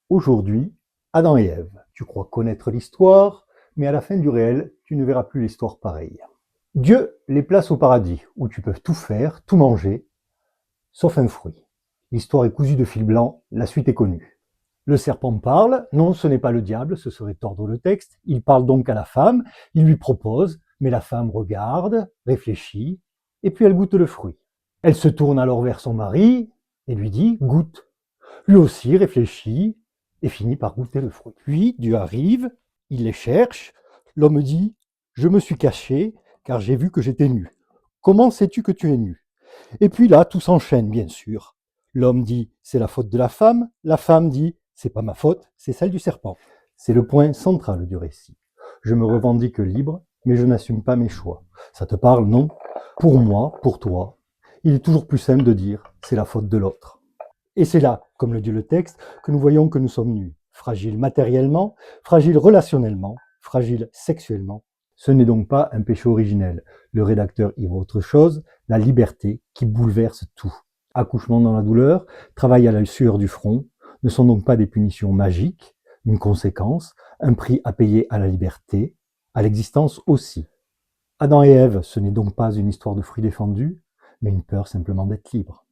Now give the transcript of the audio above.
Aujourd'hui, Adam et Ève. Tu crois connaître l'histoire, mais à la fin du réel, tu ne verras plus l'histoire pareille. Dieu les place au paradis, où tu peux tout faire, tout manger, sauf un fruit. L'histoire est cousue de fil blanc, la suite est connue. Le serpent parle, non, ce n'est pas le diable, ce serait tordre le texte. Il parle donc à la femme, il lui propose, mais la femme regarde, réfléchit, et puis elle goûte le fruit. Elle se tourne alors vers son mari et lui dit « goûte ». Lui aussi réfléchit et finit par goûter le fruit. Puis Dieu arrive, il les cherche. L'homme dit « Je me suis caché car j'ai vu que j'étais nu. Comment sais-tu que tu es nu ?» Et puis là, tout s'enchaîne, bien sûr. L'homme dit « C'est la faute de la femme dit « C'est pas ma faute, c'est celle du serpent. » C'est le point central du récit. Je me revendique libre, mais je n'assume pas mes choix. Ça te parle, non? Pour moi, pour toi, il est toujours plus simple de dire « C'est la faute de l'autre ». Et c'est là, comme le dit le texte, que nous voyons que nous sommes nus, fragiles matériellement, fragiles relationnellement, fragiles sexuellement. Ce n'est donc pas un péché originel. Le rédacteur y voit autre chose, la liberté qui bouleverse tout. Accouchement dans la douleur, travail à la sueur du front, ne sont donc pas des punitions magiques, une conséquence, un prix à payer à la liberté, à l'existence aussi. Adam et Ève, ce n'est donc pas une histoire de fruits défendus, mais une peur simplement d'être libre.